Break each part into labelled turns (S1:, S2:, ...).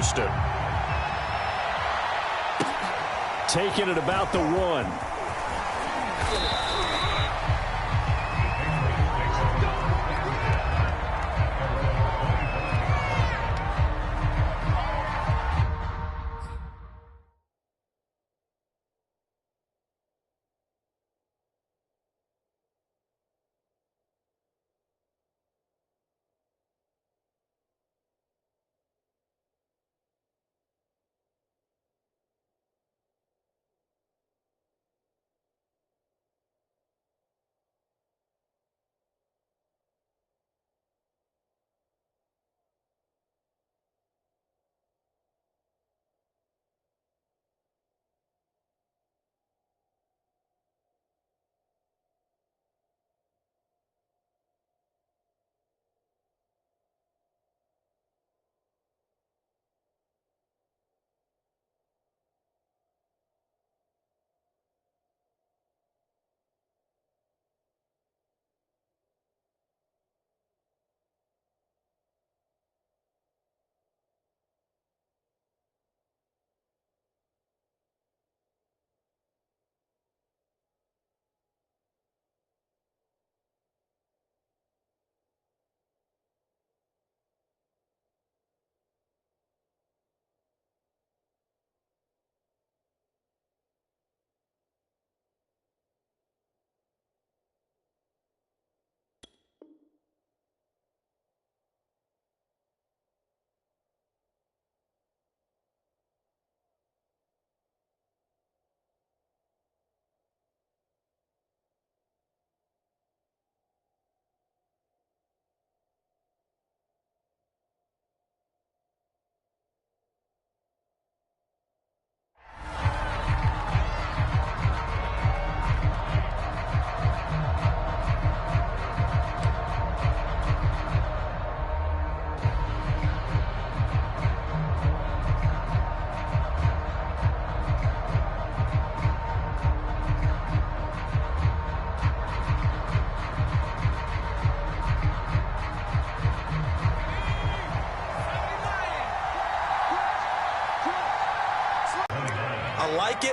S1: Houston. Taking it about the 1.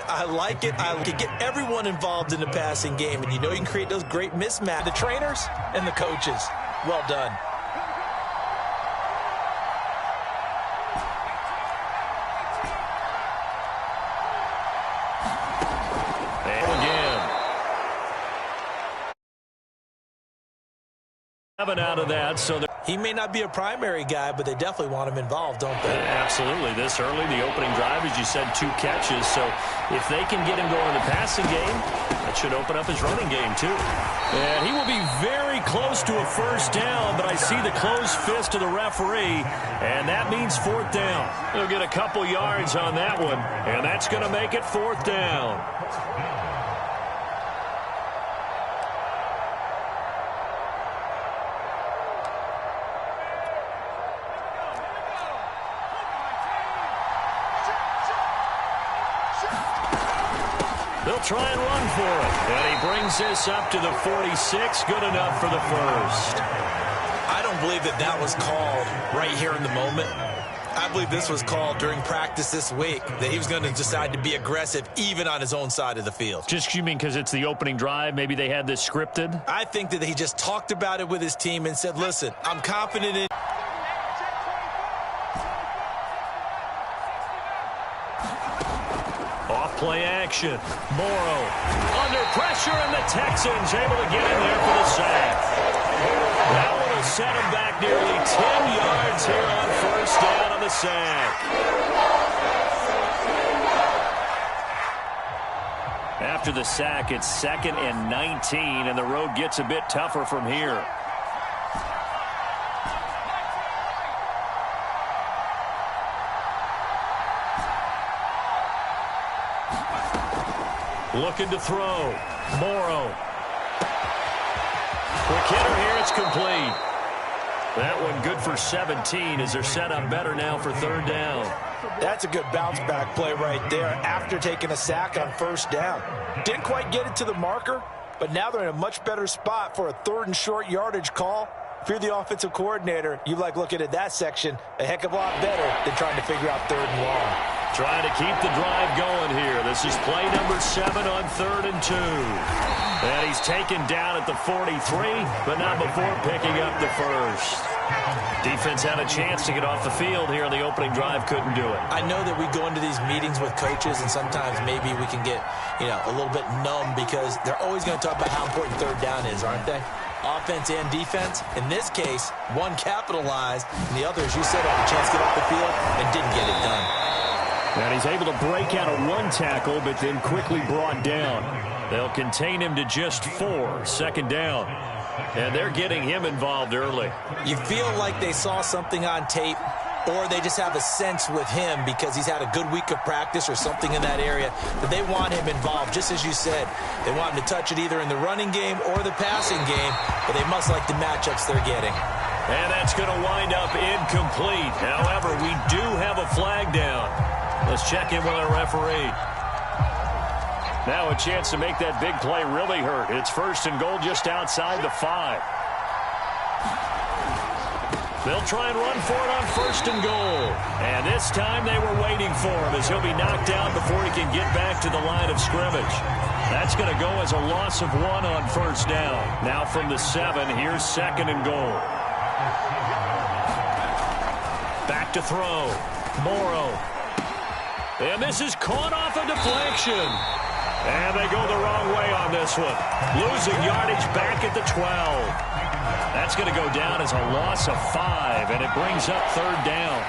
S2: I like it. I like it. Get everyone involved in the passing game, and you know you can create those great mismatches. The trainers and the coaches. Well done.
S1: Out of that, so
S2: he may not be a primary guy, but they definitely want him involved, don't they?
S1: Absolutely. This early, the opening drive, as you said, 2 catches. So if they can get him going in the passing game, that should open up his running game too. And he will be very close to a first down, but I see the closed fist of the referee, and that means 4th down. He'll get a couple yards on that one, and that's going to make it 4th down. They'll try and run for it. And he brings this up to the 46. Good enough for the first.
S2: I don't believe that was called right here in the moment. I believe this was called during practice this week, that he was going to decide to be aggressive even on his own side of the field.
S1: Just, you mean because it's the opening drive? Maybe they had this scripted?
S2: I think that he just talked about it with his team and said, listen, I'm confident in...
S1: Play action. Morrow under pressure, and the Texans able to get in there for the sack. That one will set him back nearly 10 yards here on first down on the sack. After the sack, it's 2nd and 19, and the road gets a bit tougher from here. Looking to throw. Morrow. Quick hitter here. It's complete. That one good for 17 as they're set up better now for 3rd down.
S2: That's a good bounce-back play right there after taking a sack on first down. Didn't quite get it to the marker, but now they're in a much better spot for a 3rd and short yardage call. if you're the offensive coordinator, you like looking at that section a heck of a lot better than trying to figure out 3rd and long.
S1: Trying to keep the drive going here. This is play number 7 on 3rd and 2. And he's taken down at the 43, but not before picking up the first. Defense had a chance to get off the field here on the opening drive, couldn't do it.
S2: I know that we go into these meetings with coaches, and sometimes maybe we can get, a little bit numb because they're always going to talk about how important 3rd down is, aren't they? Offense and defense. In this case, one capitalized, and the other, as you said, had a chance to get off the field and didn't get it done.
S1: And he's able to break out of 1 tackle, but then quickly brought down. They'll contain him to just 4, 2nd down. And they're getting him involved early.
S2: You feel like they saw something on tape, or they just have a sense with him because he's had a good week of practice or something in that area that they want him involved. Just as you said, they want him to touch it either in the running game or the passing game, but they must like the matchups they're getting.
S1: And that's going to wind up incomplete. However, we do have a flag down. Let's check in with our referee. Now a chance to make that big play really hurt. It's 1st and goal just outside the 5. They'll try and run for it on 1st and goal. And this time they were waiting for him as he'll be knocked down before he can get back to the line of scrimmage. That's going to go as a loss of 1 on 1st down. Now from the 7, here's 2nd and goal. Back to throw. Morrow. And this is caught off a deflection. And they go the wrong way on this one. Losing yardage back at the 12. That's going to go down as a loss of 5, and it brings up 3rd down.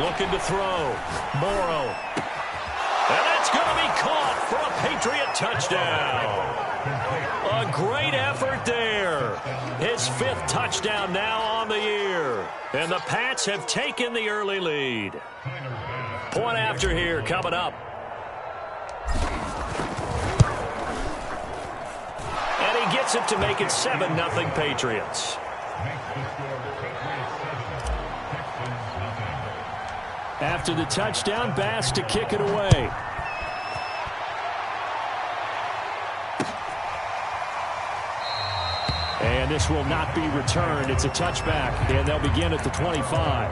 S1: Looking to throw. Morrow. And that's going to be caught for a Patriot touchdown. A great effort there. His 5th touchdown now on the year. And the Pats have taken the early lead. Point after here coming up. And he gets it to make it 7-0 Patriots. After the touchdown, Bass to kick it away. And this will not be returned. It's a touchback, and they'll begin at the 25.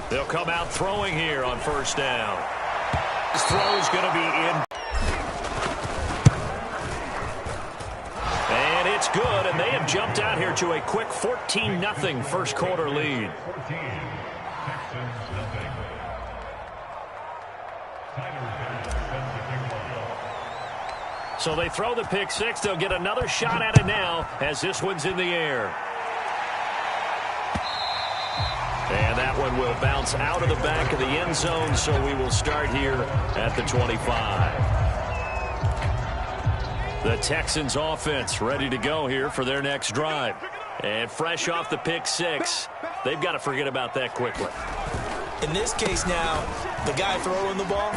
S1: They'll come out throwing here on 1st down. This throw is going to be in. And it's good, and they have jumped out here to a quick 14-0 1st quarter lead. So they throw the pick 6. They'll get another shot at it now as this one's in the air. And that one will bounce out of the back of the end zone, so we will start here at the 25. The Texans offense ready to go here for their next drive. And fresh off the pick 6, they've got to forget about that quickly.
S2: In this case now, the guy throwing the ball,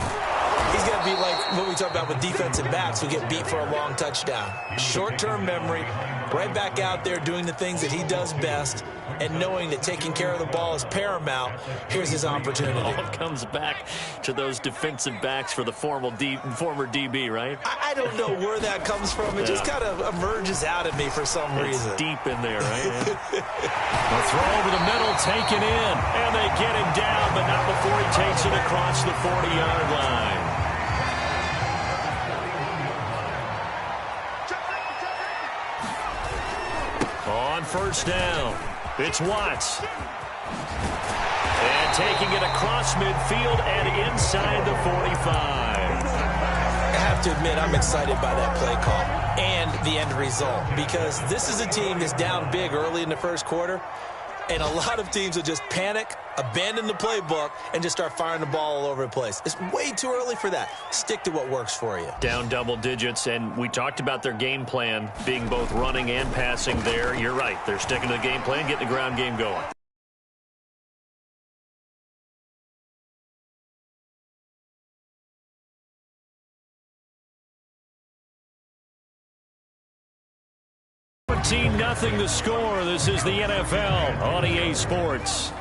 S2: he's got to be like what we talk about with defensive backs who get beat for a long touchdown. Short-term memory, right back out there doing the things that he does best, and knowing that taking care of the ball is paramount. Here's his opportunity.
S1: It all comes back to those defensive backs for the former DB, right?
S2: I don't know where that comes from. It just kind of emerges out of me for some reason.
S1: It's deep in there, right? The throw over the middle, taken in, and they get him down, but not before he takes it across the 40-yard line. On 1st down, it's Watts. And taking it across midfield and inside the 45.
S2: I have to admit, I'm excited by that play call and the end result, because this is a team that's down big early in the 1st quarter. And a lot of teams will just panic, abandon the playbook, and just start firing the ball all over the place. It's way too early for that. Stick to what works for you.
S1: Down double digits, and we talked about their game plan being both running and passing there. You're right. They're sticking to the game plan, getting the ground game going. Nothing the score. This is the NFL on EA Sports.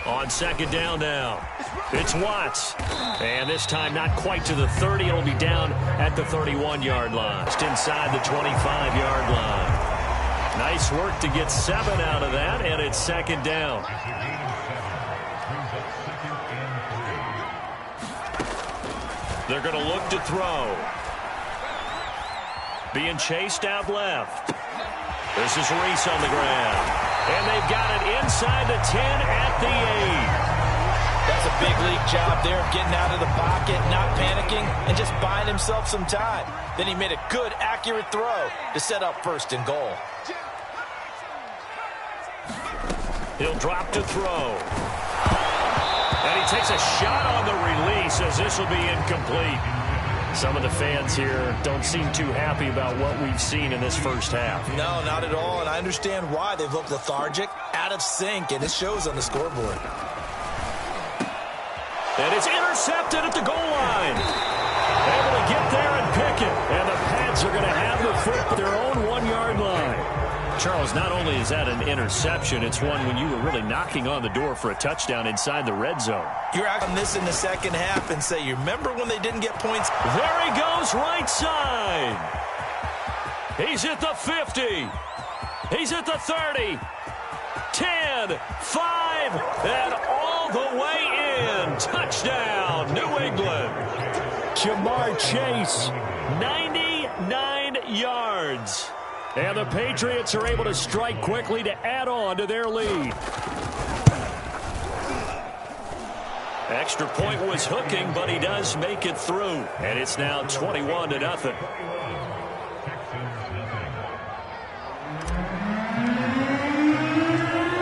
S1: On second down now, it's Watts. And this time not quite to the 30. It'll be down at the 31-yard line. Just inside the 25-yard line. Nice work to get 7 out of that, and it's second down. They're going to look to throw. Being chased out left. This is Reese on the ground. And they've got it inside the 10 at the 8.
S2: That's a big league job there of getting out of the pocket, not panicking, and just buying himself some time. Then he made a good, accurate throw to set up first and goal.
S1: He'll drop to throw. And he takes a shot on the release as this will be incomplete. Some of the fans here don't seem too happy about what we've seen in this first half.
S2: No, not at all, and I understand why. They've looked lethargic, out of sync, and it shows on the scoreboard.
S1: And it's intercepted at the goal line. Able to get there and pick it. And the Pats are going to have the foot at their own 1-yard line. Charles, not only is that an interception, it's one when you were really knocking on the door for a touchdown inside the red zone.
S2: You're out on this in the second half and say, you remember when they didn't get points?
S1: There he goes, right side. He's at the 50. He's at the 30. 10, 5, and all the way in. Touchdown, New England. Jamar Chase, 99 yards. And the Patriots are able to strike quickly to add on to their lead. Extra point was hooking, but he does make it through. And it's now 21-0.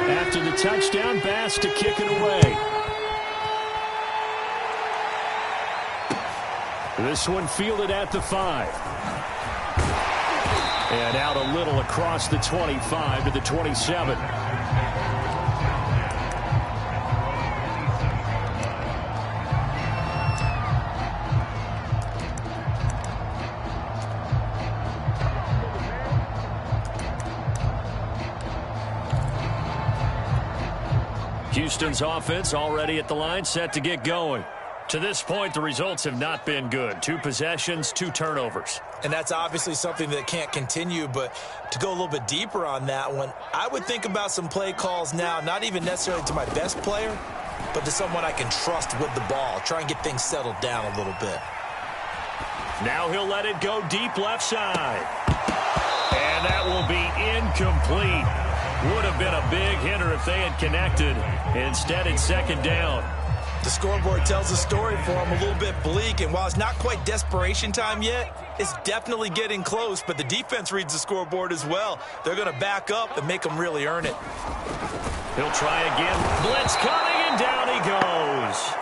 S1: After the touchdown, Bass to kick it away. This one fielded at the 5. And out a little across the 25 to the 27. Houston's offense already at the line, set to get going. To this point, the results have not been good. 2 possessions, 2 turnovers.
S2: And that's obviously something that can't continue, but to go a little bit deeper on that one, I would think about some play calls now, not even necessarily to my best player, but to someone I can trust with the ball. Try and get things settled down a little bit.
S1: Now he'll let it go deep left side. And that will be incomplete. Would have been a big hitter if they had connected. Instead, it's second down.
S2: The scoreboard tells a story for him, a little bit bleak, and while it's not quite desperation time yet, it's definitely getting close, but the defense reads the scoreboard as well. They're going to back up and make them really earn it.
S1: He'll try again. Blitz coming, and down he goes.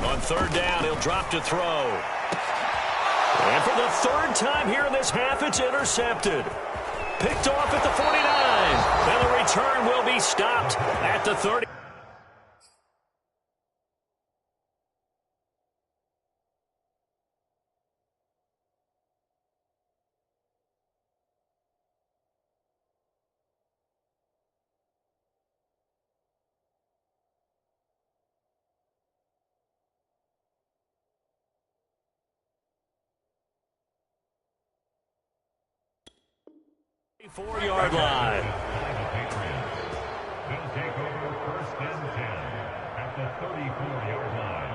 S1: On third down, he'll drop to throw. And for the 3rd time here in this half, it's intercepted. Picked off at the 49. And the return will be stopped at the 30. Four-yard line.
S3: They'll take over 1st and 10 at the 34-yard line.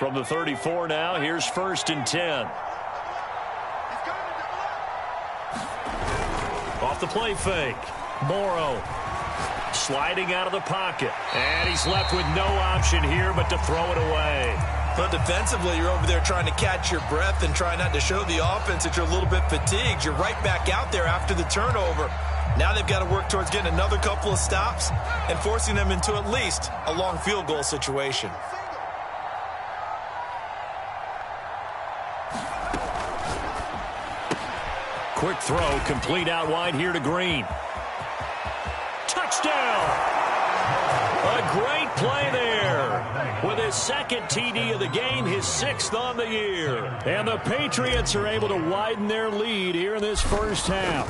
S1: From the 34 now, here's 1st and 10. Off the play fake. Morrow sliding out of the pocket. And he's left with no option here but to throw it away.
S2: But defensively, you're over there trying to catch your breath and try not to show the offense that you're a little bit fatigued. You're right back out there after the turnover. Now they've got to work towards getting another couple of stops and forcing them into at least a long field goal situation.
S1: Quick throw, complete out wide here to Green. Touchdown! A great play there. With his second TD of the game, his 6th on the year. And the Patriots are able to widen their lead here in this first half.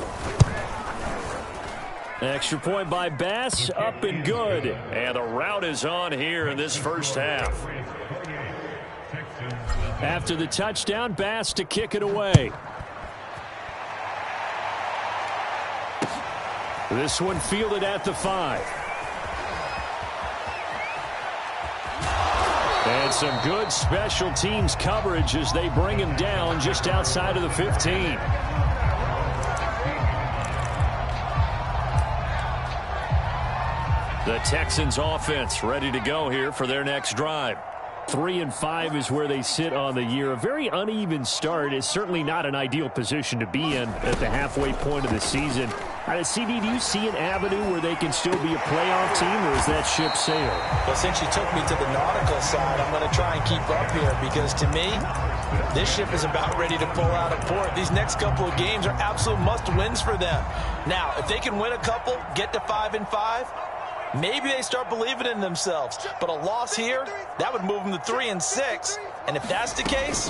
S1: Extra point by Bass, up and good. And the route is on here in this first half. After the touchdown, Bass to kick it away. This one fielded at the 5. And some good special teams coverage as they bring him down just outside of the 15. The Texans offense ready to go here for their next drive. 3-5 is where they sit on the year. A very uneven start is certainly not an ideal position to be in at the halfway point of the season. CD, do you see an avenue where they can still be a playoff team, or is that ship sailed?
S2: Well, since you took me to the nautical side, I'm going to try and keep up here because, to me, this ship is about ready to pull out of port. These next couple of games are absolute must-wins for them. Now, if they can win a couple, get to 5-5, maybe they start believing in themselves. But a loss here, that would move them to 3-6. And if that's the case,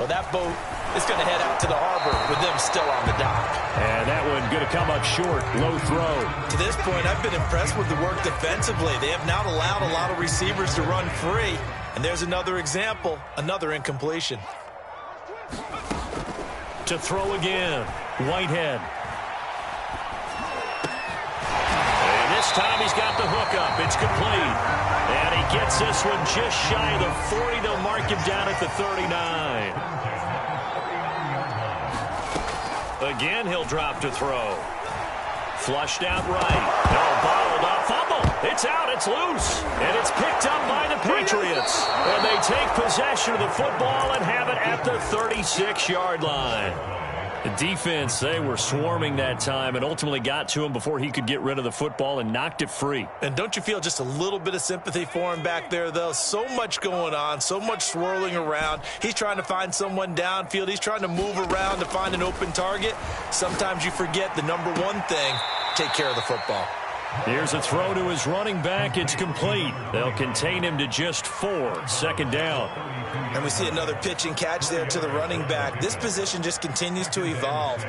S2: well, that boat is going to head out to the harbor with them still on the dock.
S1: And that one going to come up short. Low throw.
S2: To this point, I've been impressed with the work defensively. They have not allowed a lot of receivers to run free. And there's another example, another incompletion.
S1: To throw again, Whitehead. This time he's got the hook up. It's complete. And he gets this one just shy of the 40. They'll mark him down at the 39. Again, he'll drop to throw. Flushed out right. No, bottled up. Fumble. It's out. It's loose. And it's picked up by the Patriots. And they take possession of the football and have it at the 36-yard line. The defense, they were swarming that time and ultimately got to him before he could get rid of the football and knocked it free.
S2: And don't you feel just a little bit of sympathy for him back there, though? So much going on, so much swirling around. He's trying to find someone downfield. He's trying to move around to find an open target. Sometimes you forget the number one thing, take care of the football.
S1: Here's a throw to his running back. It's complete. They'll contain him to just 4. 2nd down.
S2: And we see another pitch and catch there to the running back. This position just continues to evolve.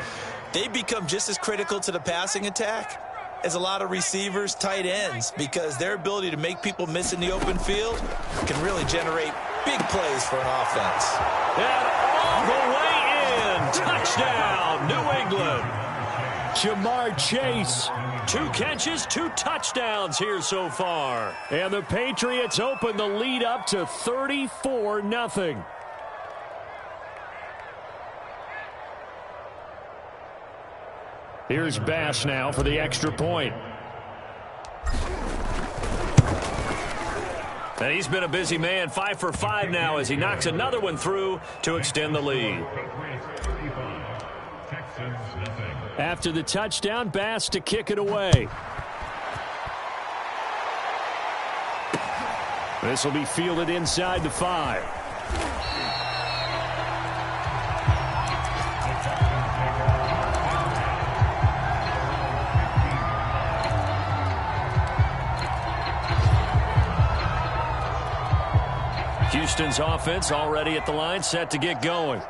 S2: They become just as critical to the passing attack as a lot of receivers, tight ends, because their ability to make people miss in the open field can really generate big plays for an offense.
S1: And all the way in. Touchdown, New England. Jamar Chase. 2 catches, 2 touchdowns here so far. And the Patriots open the lead up to 34-0. Here's Bass now for the extra point. And he's been a busy man, 5 for 5 now as he knocks another one through to extend the lead. After the touchdown, Bass to kick it away. This will be fielded inside the 5. Houston's offense already at the line, set to get going.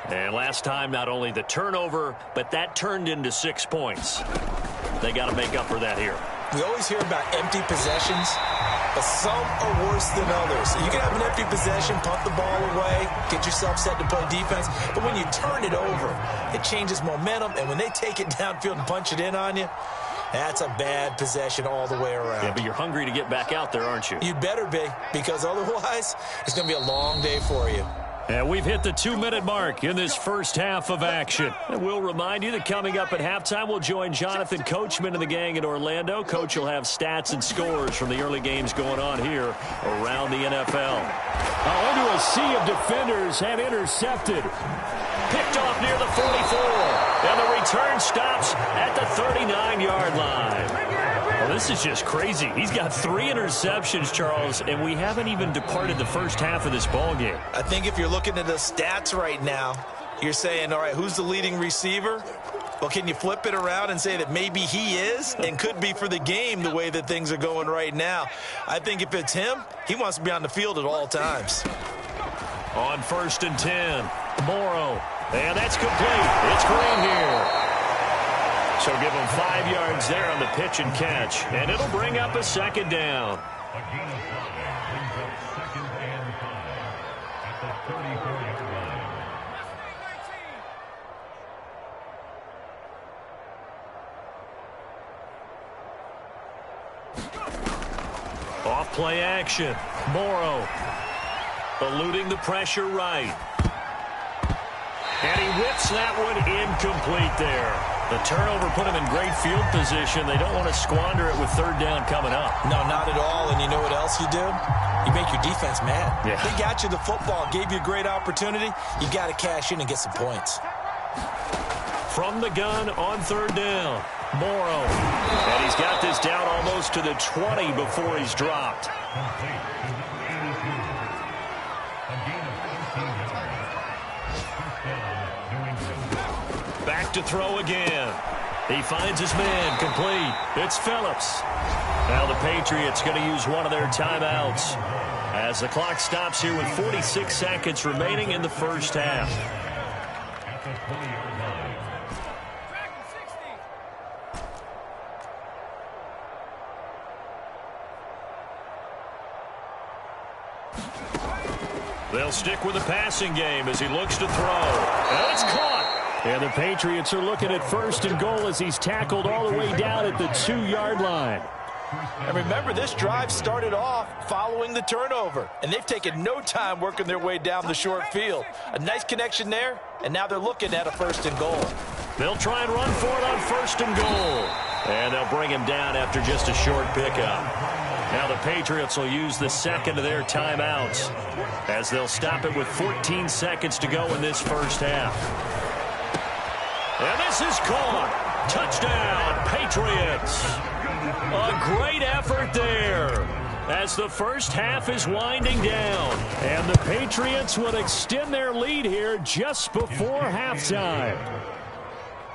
S1: And last time, not only the turnover, but that turned into 6 points. They got to make up for that here.
S2: We always hear about empty possessions, but some are worse than others. You can have an empty possession, punt the ball away, get yourself set to play defense, but when you turn it over, it changes momentum, and when they take it downfield and punch it in on you, That's a bad possession all the way around.
S1: Yeah, but you're hungry to get back out there, aren't you?
S2: You better be, because otherwise it's going to be a long day for you.
S1: And we've hit the 2-minute mark in this first half of action. And we'll remind you that coming up at halftime, we'll join Jonathan Coachman and the gang in Orlando. Coach will have stats and scores from the early games going on here around the NFL.
S4: Into a sea of defenders and intercepted.
S1: Picked off near the 44. And the return stops at the 39-yard line. Well, this is just crazy. He's got 3 interceptions, Charles, and we haven't even departed the first half of this ball game.
S2: I think if you're looking at the stats right now, you're saying, all right, who's the leading receiver? Well, can you flip it around and say that maybe he is and could be for the game the way that things are going right now? I think if it's him, he wants to be on the field at all times.
S1: On 1st and 10, Morrow. And that's complete. It's Green here. So give him 5 yards there on the pitch and catch. And it'll bring up a second down.
S3: A gain of 5 brings up 2nd and 5 at the 34-yard line.
S1: Off play action. Morrow eluding the pressure right. And he whips that one incomplete there. The turnover put him in great field position. They don't want to squander it with 3rd down coming up.
S2: No, not at all. And you know what else you do? You make your defense mad.
S1: Yeah.
S2: They got you the football, gave you a great opportunity. You got to cash in and get some points.
S1: From the gun on 3rd down, Morrow. And he's got this down almost to the 20 before he's dropped. Back to throw again. He finds his man complete. It's Phillips. Now the Patriots going to use one of their timeouts as the clock stops here with 46 seconds remaining in the first half.
S3: At the 20-yard line.
S1: They'll stick with the passing game as he looks to throw. And it's caught.
S4: And the Patriots are looking at 1st and goal as he's tackled all the way down at the 2-yard line.
S2: And remember, this drive started off following the turnover, and they've taken no time working their way down the short field. A nice connection there, and now they're looking at a 1st and goal.
S1: They'll try and run for it on 1st and goal. And they'll bring him down after just a short pickup. Now the Patriots will use the second of their timeouts as they'll stop it with 14 seconds to go in this first half. And this is caught. Touchdown, Patriots. A great effort there as the first half is winding down.
S4: And the Patriots will extend their lead here just before halftime.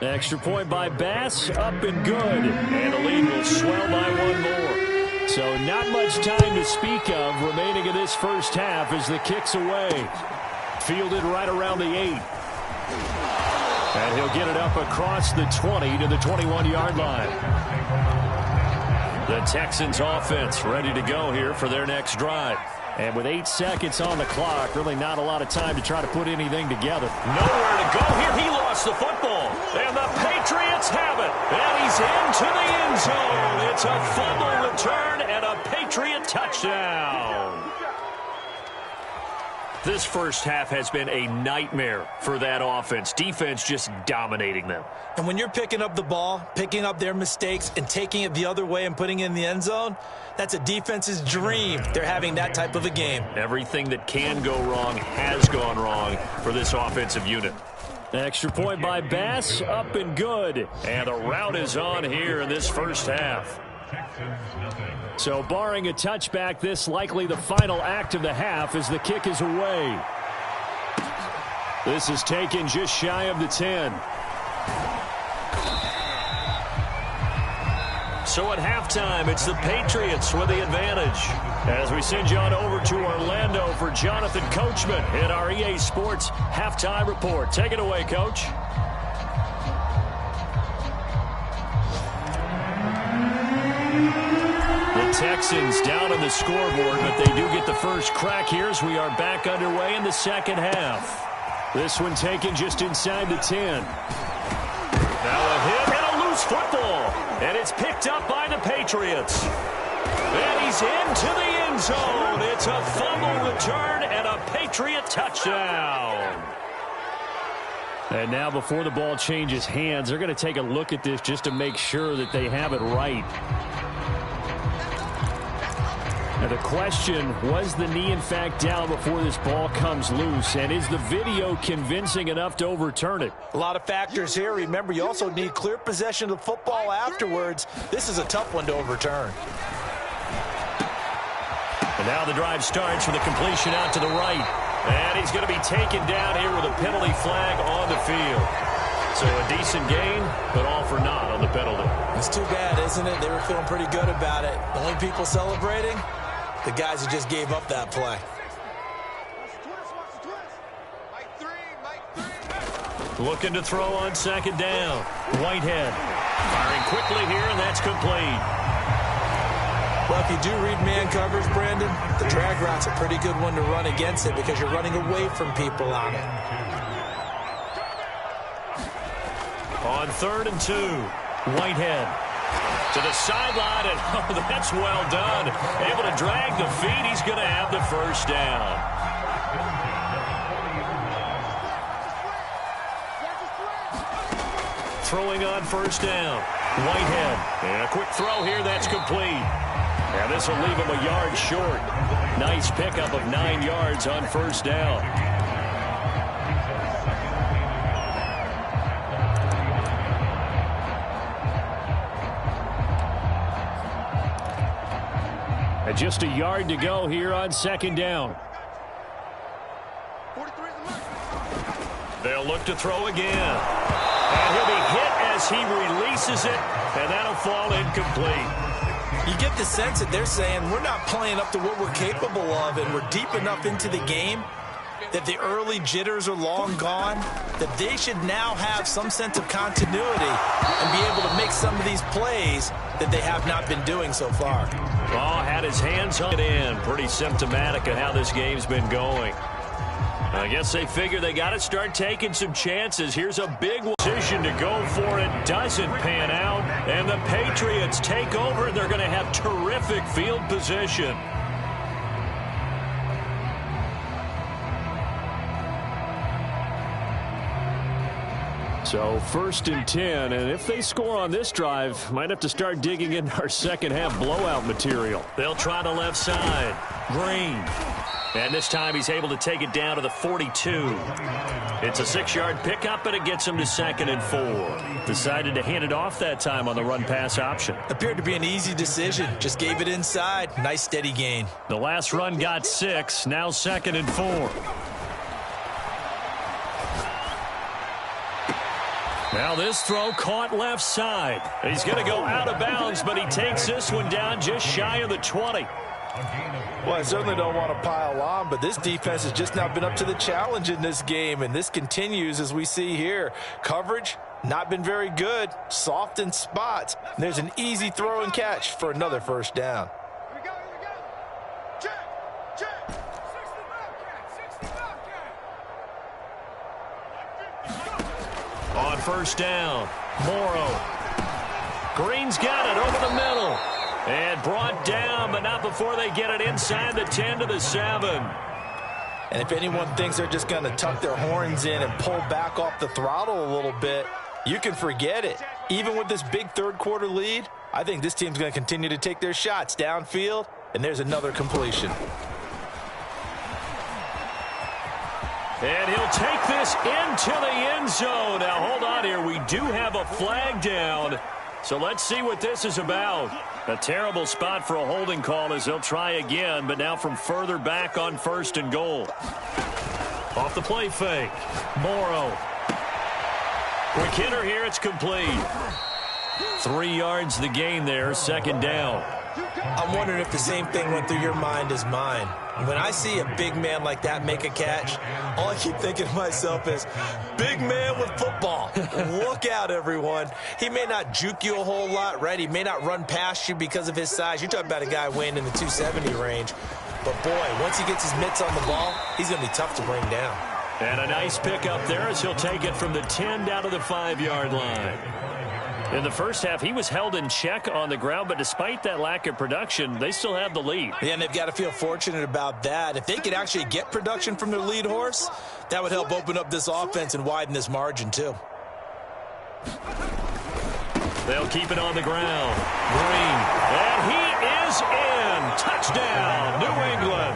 S4: Extra point by Bass, up and good.
S1: And the lead will swell by 1 more.
S4: So not much time to speak of remaining in this first half as the kick's away. Fielded right around the 8. And he'll get it up across the 20 to the 21-yard line.
S1: The Texans offense ready to go here for their next drive.
S4: And with 8 seconds on the clock, really not a lot of time to try to put anything together.
S1: Nowhere to go here. He lost the football. And the Patriots have it. And he's into the end zone. It's a fumble return and a Patriot touchdown. This first half has been a nightmare for that offense. Defense just dominating them.
S2: And when you're picking up the ball, picking up their mistakes, and taking it the other way and putting it in the end zone, that's a defense's dream. They're having that type of a game.
S1: Everything that can go wrong has gone wrong for this offensive unit.
S4: Extra point by Bass, up and good.
S1: And the route is on here in this first half.
S4: So barring a touchback, this likely the final act of the half as the kick is away. This is taken just shy of the 10.
S1: So at halftime, it's the Patriots with the advantage. As we send you on over to Orlando for Jonathan Coachman in our EA Sports Halftime Report. Take it away, Coach. The Texans down on the scoreboard, but they do get the first crack here as we are back underway in the second half.
S4: This one taken just inside the 10.
S1: Now a hit and a loose football. And it's picked up by the Patriots. And he's into the end zone. It's a fumble return and a Patriot touchdown. And now before the ball changes hands, they're going to take a look at this just to make sure that they have it right. Now the question, was the knee in fact down before this ball comes loose? And is the video convincing enough to overturn it?
S2: A lot of factors here. Remember, you also need clear possession of the football afterwards. This is a tough one to overturn.
S1: And now the drive starts with a completion out to the right. And he's going to be taken down here with a penalty flag on the field. So a decent gain, but all for naught on the penalty.
S2: It's too bad, isn't it? They were feeling pretty good about it. The only people celebrating, the guys who just gave up that play.
S1: Looking to throw on second down. Whitehead firing quickly here, and that's complete.
S2: Well, if you do read man coverage, Brandon, the drag route's a pretty good one to run against it because you're running away from people on it.
S1: On 3rd and 2, Whitehead to the sideline, and oh, that's well done. Able to drag the feet. He's going to have the first down. Throwing on first down. Whitehead. And a quick throw here. That's complete. And this will leave him a yard short. Nice pickup of 9 yards on first down. And just a yard to go here on second down. They'll look to throw again. And he'll be hit as he releases it, and that'll fall incomplete.
S2: You get the sense that they're saying we're not playing up to what we're capable of, and we're deep enough into the game that the early jitters are long gone, that they should now have some sense of continuity and be able to make some of these plays that they have not been doing so far.
S1: Oh, had his hands on it in. Pretty symptomatic of how this game's been going. I guess they figure they got to start taking some chances. Here's a big decision to go for it. Doesn't pan out. And the Patriots take over. They're going to have terrific field position. So 1st and 10, and if they score on this drive, might have to start digging into our second half blowout material. They'll try the left side. Green. And this time he's able to take it down to the 42. It's a 6-yard pickup, and it gets him to 2nd and 4. Decided to hand it off that time on the run-pass option.
S2: Appeared to be an easy decision. Just gave it inside. Nice steady gain.
S1: The last run got 6. Now 2nd and 4. Now this throw caught left side. He's going to go out of bounds, but he takes this one down just shy of the 20.
S2: Well, I certainly don't want to pile on, but this defense has just not been up to the challenge in this game, and this continues as we see here. Coverage, not been very good, soft in spots. And there's an easy throw and catch for another first down.
S5: Here we go. Check. 65 catch.
S1: On first down, Morrow. Green's got it over the middle. And brought down, but not before they get it inside the 10 to the 7.
S2: And if anyone thinks they're just going to tuck their horns in and pull back off the throttle a little bit, you can forget it. Even with this big third-quarter lead, I think this team's going to continue to take their shots downfield, and there's another completion.
S1: And he'll take this into the end zone. Now, hold on here. We do have a flag down. So let's see what this is about. A terrible spot for a holding call as they'll try again, but now from further back on 1st and goal. Off the play fake. Morrow. Quick hitter here. It's complete. 3 yards the gain there. 2nd down.
S2: I'm wondering if the same thing went through your mind as mine. When I see a big man like that make a catch, all I keep thinking to myself is, big man with football. Look out, everyone. He may not juke you a whole lot, right? He may not run past you because of his size. You're talking about a guy weighing in the 270 range. But, boy, once he gets his mitts on the ball, he's going to be tough to bring down.
S1: And a nice pickup there as he'll take it from the 10 down to the 5-yard line. In the first half, he was held in check on the ground, but despite that lack of production, they still have the lead.
S2: Yeah, and they've got to feel fortunate about that. If they could actually get production from their lead horse, that would help open up this offense and widen this margin, too.
S1: They'll keep it on the ground. Green, and he is in. Touchdown, New England.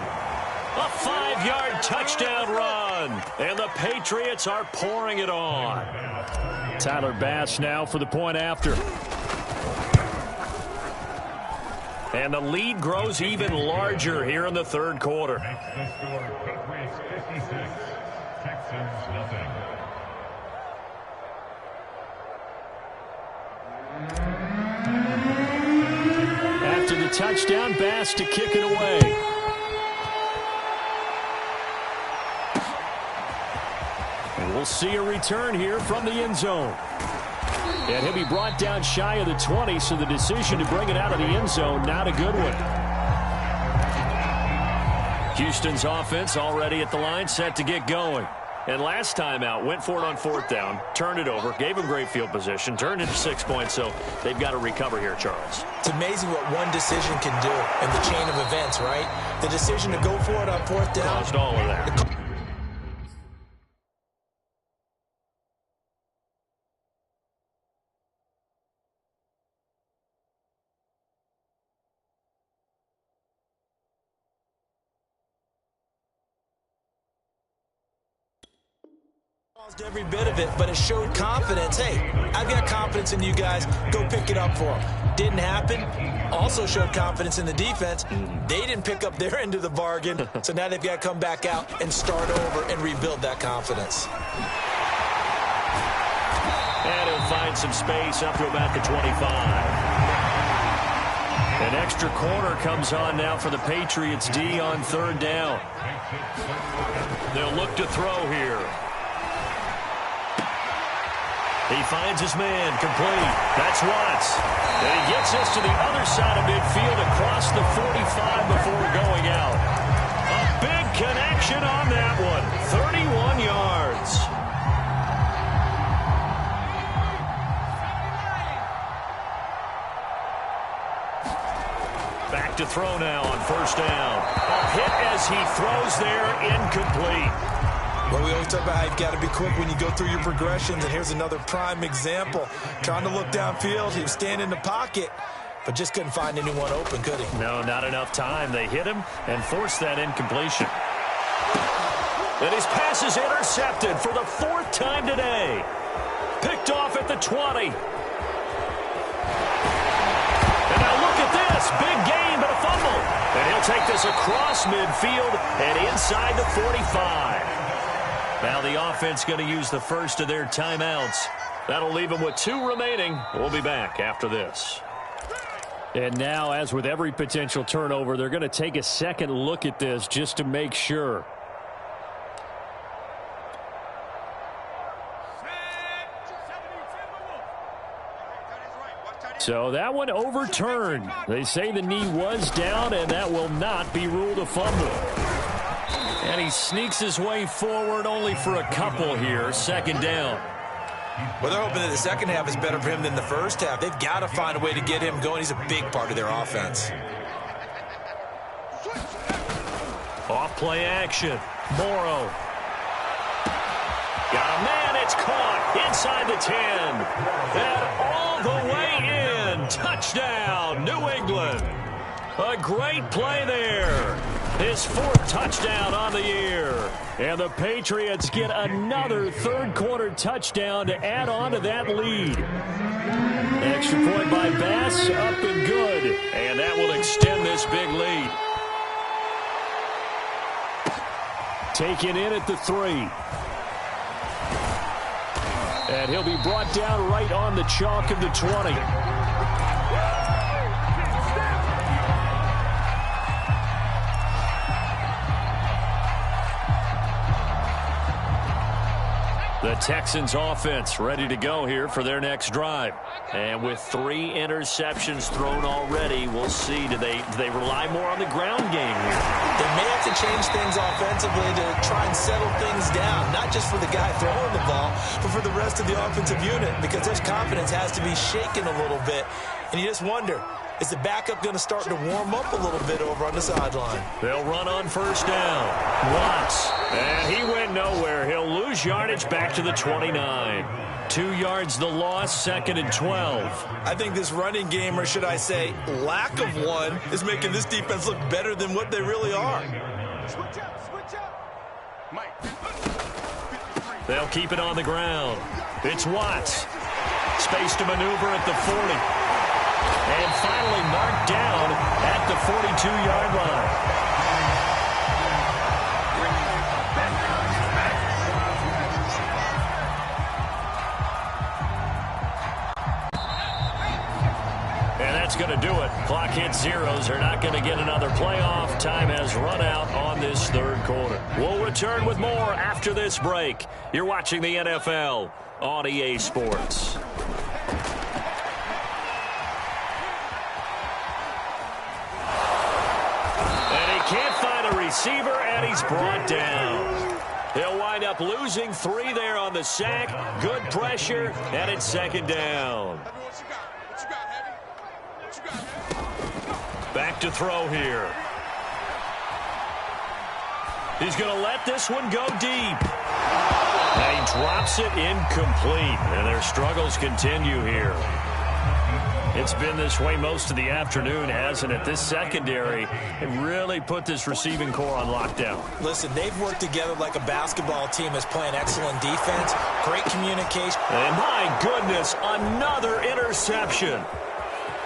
S1: A 5-yard touchdown run, and the Patriots are pouring it on.
S4: Tyler Bass now for the point after.
S1: And the lead grows even larger here in the third quarter.
S3: Makes the score Patriots 56, Texans nothing.
S4: After the touchdown, Bass to kick it away. And we'll see a return here from the end zone. And he'll be brought down shy of the 20, so the decision to bring it out of the end zone, not a good one.
S1: Houston's offense already at the line, set to get going. And last time out, went for it on fourth down, turned it over, gave him great field position, turned it to 6 points, so they've got to recover here, Charles.
S2: It's amazing what one decision can do in the chain of events, right? The decision to go for it on fourth down.
S1: Caused all of that.
S2: Every bit of it, but it showed confidence. Hey, I've got confidence in you guys. Go pick it up for them. Didn't happen. Also showed confidence in the defense. They didn't pick up their end of the bargain, so now they've got to come back out and start over and rebuild that confidence.
S1: And he'll find some space up to about the 25. An extra corner comes on now for the Patriots D on third down. They'll look to throw here. He finds his man, complete. That's Watts. And he gets us to the other side of midfield across the 45 before going out. A big connection on that one. 31 yards. Back to throw now on first down. A hit as he throws there, incomplete.
S2: Well, we always talk about how you've got to be quick when you go through your progressions, and here's another prime example. Trying to look downfield, he was standing in the pocket, but just couldn't find anyone open, could he?
S1: No, not enough time. They hit him and forced that incompletion. And his pass is intercepted for the fourth time today. Picked off at the 20. And now look at this. Big gain, but a fumble. And he'll take this across midfield and inside the 45. Now the offense going to use the first of their timeouts. That'll leave them with 2 remaining. We'll be back after this.
S4: And now, as with every potential turnover, they're going to take a second look at this just to make sure. So that one overturned. They say the knee was down, and that will not be ruled a fumble. And he sneaks his way forward only for a couple here. Second down.
S2: Well, they're hoping that the second half is better for him than the first half. They've got to find a way to get him going. He's a big part of their offense.
S1: Off play action. Morrow. Got a man. It's caught inside the 10. And all the way in. Touchdown, New England. A great play there. His 4th touchdown on the year. And the Patriots get another third-quarter touchdown to add on to that lead. Extra point by Bass, up and good. And that will extend this big lead.
S4: Taken in at the 3. And he'll be brought down right on the chalk of the 20. The Texans offense ready to go here for their next drive.
S1: And with 3 interceptions thrown already, we'll see. Do they rely more on the ground game here?
S2: They may have to change things offensively to try and settle things down, not just for the guy throwing the ball, but for the rest of the offensive unit, because their confidence has to be shaken a little bit. And you just wonder, is the backup going to start to warm up a little bit over on the sideline?
S1: They'll run on first down. Watts. And he went nowhere. He'll lose yardage back to the 29. 2 yards the loss, 2nd and 12.
S2: I think this running game, or should I say lack of one, is making this defense look better than what they really are.
S5: Switch up. Mike.
S1: They'll keep it on the ground. It's Watts. Space to maneuver at the 40. And finally marked down at the 42-yard line. And that's going to do it. Clock hits zeros. They're not going to get another playoff. Time has run out on this 3rd quarter. We'll return with more after this break. You're watching the NFL on EA Sports. Can't find a receiver, and he's brought down. He'll wind up losing 3 there on the sack. Good pressure, and it's 2nd down. Back to throw here. He's going to let this one go deep. And he drops it incomplete, and their struggles continue here. It's been this way most of the afternoon, hasn't it? This secondary really put this receiving core on lockdown.
S2: Listen, they've worked together like a basketball team that's playing excellent defense, great communication.
S1: And my goodness, another interception.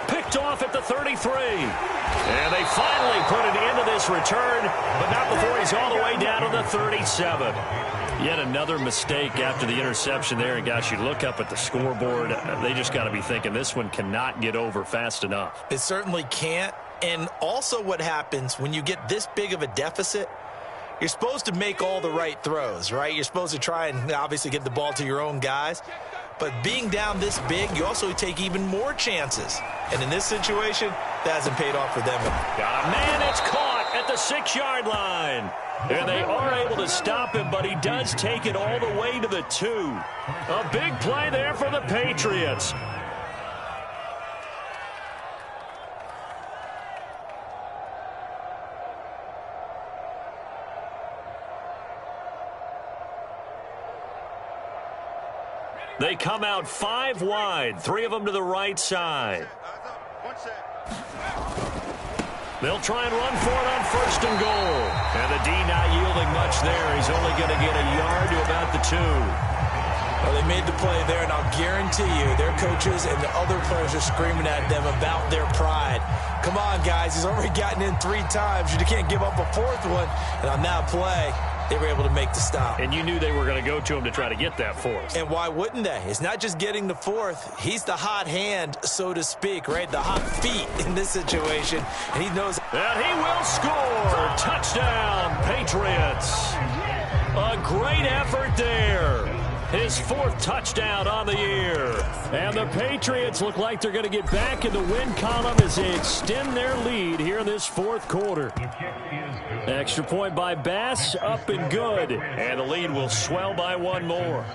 S1: Picked off at the 33. And they finally put an end to this return, but not before he's all the way down to the 37. Yet another mistake after the interception there. And, gosh, you look up at the scoreboard, they just got to be thinking this one cannot get over fast enough.
S2: It certainly can't. And also what happens when you get this big of a deficit, you're supposed to make all the right throws, right? You're supposed to try and obviously get the ball to your own guys. But being down this big, you also take even more chances. And in this situation, that hasn't paid off for them.
S1: Got a man, it's caught at the 6-yard line. And they are able to stop him, but he does take it all the way to the 2. A big play there for the Patriots. They come out 5 wide, 3 of them to the right side. They'll try and run for it on 1st and goal. And the D not yielding much there. He's only going to get a yard to about the 2.
S2: Well, they made the play there, and I'll guarantee you their coaches and the other players are screaming at them about their pride. Come on, guys. He's already gotten in 3 times. You can't give up a 4th one. And on that play, they were able to make the stop.
S1: And you knew they were going to go to him to try to get that 4th.
S2: And why wouldn't they? It's not just getting the 4th. He's the hot hand, so to speak, right? The hot feet in this situation. And he knows.
S1: And he will score. Touchdown, Patriots. A great effort there. His 4th touchdown on the year.
S4: And the Patriots look like they're going to get back in the win column as they extend their lead here in this 4th quarter. Extra point by Bass, up and good.
S1: And the lead will swell by 1 more.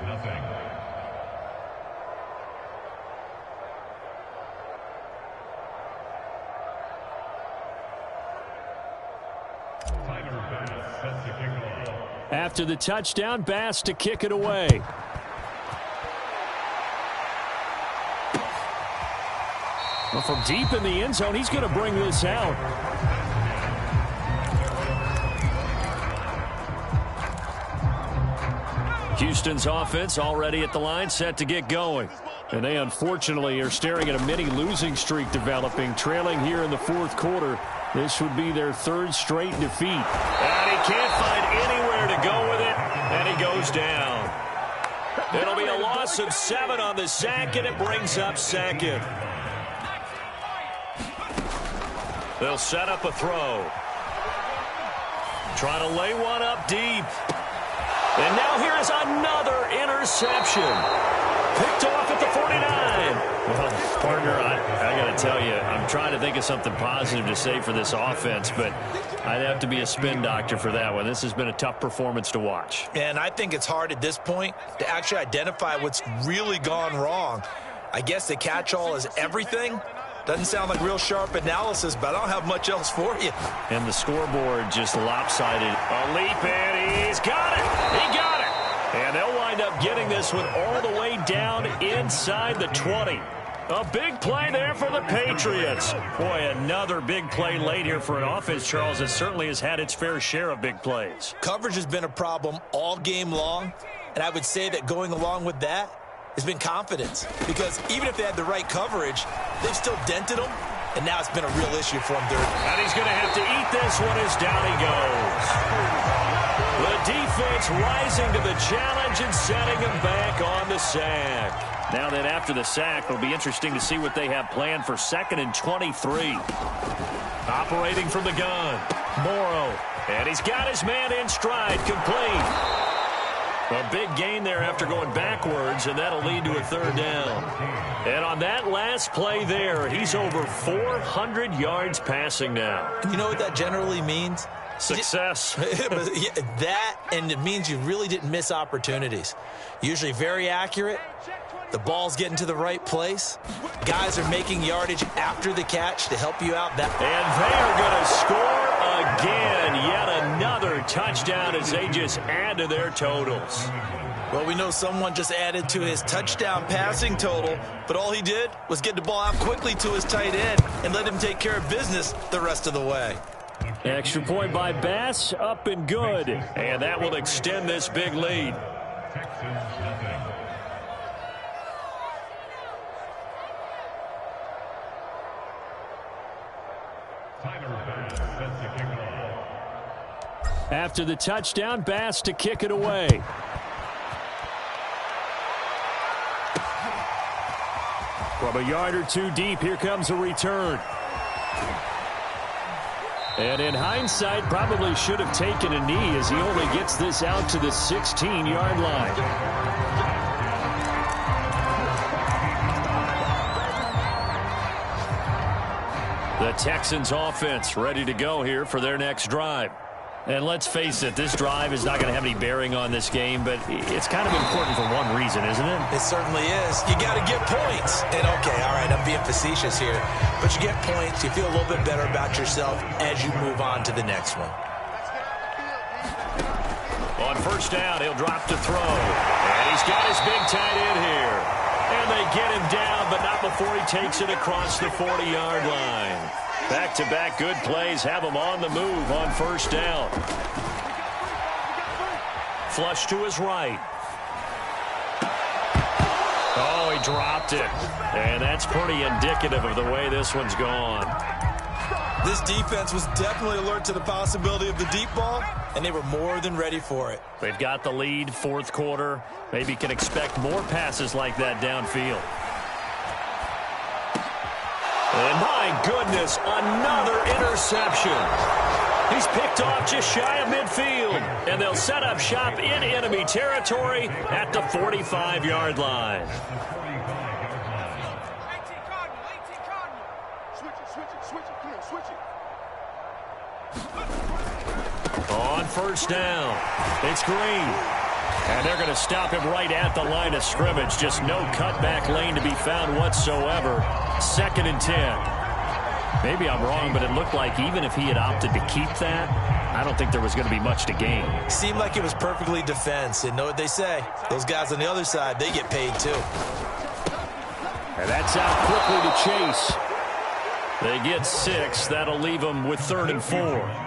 S4: After the touchdown, Bass to kick it away. Well, from deep in the end zone, he's going to bring this out.
S1: Houston's offense already at the line, set to get going.
S4: And they unfortunately are staring at a mini losing streak developing, trailing here in the 4th quarter. This would be their 3rd straight defeat.
S1: And he can't find anywhere to go with it, and he goes down. It'll be a loss of 7 on the sack, and it brings up 2nd. They'll set up a throw. Trying to lay one up deep. And now here is another interception. Picked off at the 49. Well, partner, I got to tell you, I'm trying to think of something positive to say for this offense, but I'd have to be a spin doctor for that one. This has been a tough performance to watch.
S2: And I think it's hard at this point to actually identify what's really gone wrong. I guess the catch-all is everything. Doesn't sound like real sharp analysis, but I don't have much else for you.
S1: And the scoreboard just lopsided. A leap, and he's got it. He got it. And they'll wind up getting this one all the way down inside the 20. A big play there for the Patriots. Boy, another big play late here for an offense, Charles, that certainly has had its fair share of big plays.
S2: Coverage has been a problem all game long, and I would say that going along with that has been confidence. Because even if they had the right coverage, they've still dented them, and now it's been a real issue for them.
S1: And he's going to have to eat this one as down he goes. The defense rising to the challenge and setting him back on the sack. Now then, after the sack, it'll be interesting to see what they have planned for 2nd and 23. Operating from the gun, Morrow. And he's got his man in stride, complete. A big gain there after going backwards, and that'll lead to a 3rd down. And on that last play there, he's over 400 yards passing now.
S2: You know what that generally means?
S1: Success.
S2: That, and it means you really didn't miss opportunities. Usually very accurate. The ball's getting to the right place. Guys are making yardage after the catch to help you out. And
S1: they are going to score again. Yet another touchdown as they just add to their totals.
S2: Well, we know someone just added to his touchdown passing total, but all he did was get the ball out quickly to his tight end and let him take care of business the rest of the way.
S4: Extra point by Bass, up and good.
S1: And that will extend this big lead.
S4: After the touchdown, Bass to kick it away. From a yard or two deep, here comes a return. And in hindsight, probably should have taken a knee as he only gets this out to the 16-yard line. The Texans offense ready to go here for their next drive. And let's face it, this drive is not going to have any bearing on this game, but it's kind of important for one reason, isn't it?
S2: It certainly is. You got to get points. And okay, all right, I'm being facetious here, but you get points, you feel a little bit better about yourself as you move on to the next one.
S1: On 1st down, he'll drop to throw. And he's got his big tight end here. And they get him down, but not before he takes it across the 40-yard line. Back-to-back good plays have him on the move on 1st down. Flush to his right. Oh, he dropped it. And that's pretty indicative of the way this one's gone.
S2: This defense was definitely alert to the possibility of the deep ball, and they were more than ready for it.
S1: They've got the lead, 4th quarter. Maybe can expect more passes like that downfield. And my goodness, another interception. He's picked off just shy of midfield. And they'll set up shop in enemy territory at the 45-yard line.
S5: 18 Cardinal. Switch it. Come on, switch it.
S1: On 1st down, it's Green. And they're going to stop him right at the line of scrimmage. Just no cutback lane to be found whatsoever. 2nd and 10. Maybe I'm wrong, but it looked like even if he had opted to keep that, I don't think there was going to be much to gain.
S2: Seemed like it was perfectly defense. And know what they say? Those guys on the other side, they get paid too.
S4: And that's out quickly to Chase.
S1: They get 6. That'll leave them with 3rd and 4.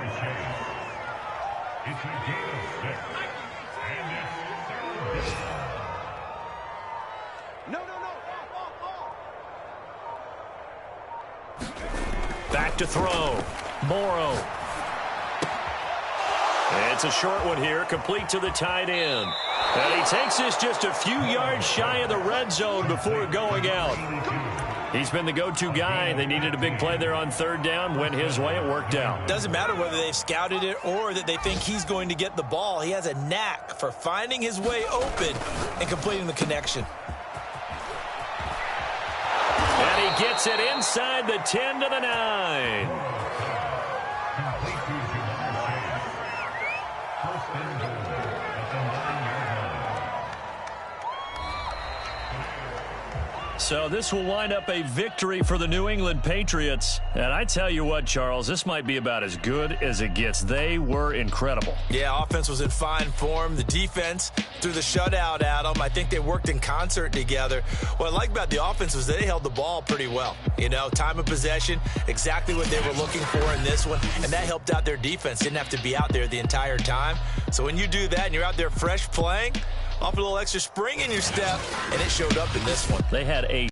S1: Back to throw. Morrow. It's a short one here, complete to the tight end. And he takes this just a few yards shy of the red zone before going out. He's been the go-to guy. They needed a big play there on third down. Went his way. It worked out.
S2: Doesn't matter whether they've scouted it or that they think he's going to get the ball. He has a knack for finding his way open and completing the connection.
S1: And he gets it inside the 10 to the 9.
S3: Complete to Jamar Chase. First and goal at the 9-yard line.
S1: So this will wind up a victory for the New England Patriots. And I tell you what, Charles, this might be about as good as it gets. They were incredible.
S2: Yeah, offense was in fine form. The defense threw the shutout at them. I think they worked in concert together. What I like about the offense was they held the ball pretty well. You know, time of possession, exactly what they were looking for in this one. And that helped out their defense. Didn't have to be out there the entire time. So when you do that and you're out there fresh playing, off a little extra spring in your step, and it showed up in this one.
S1: They had a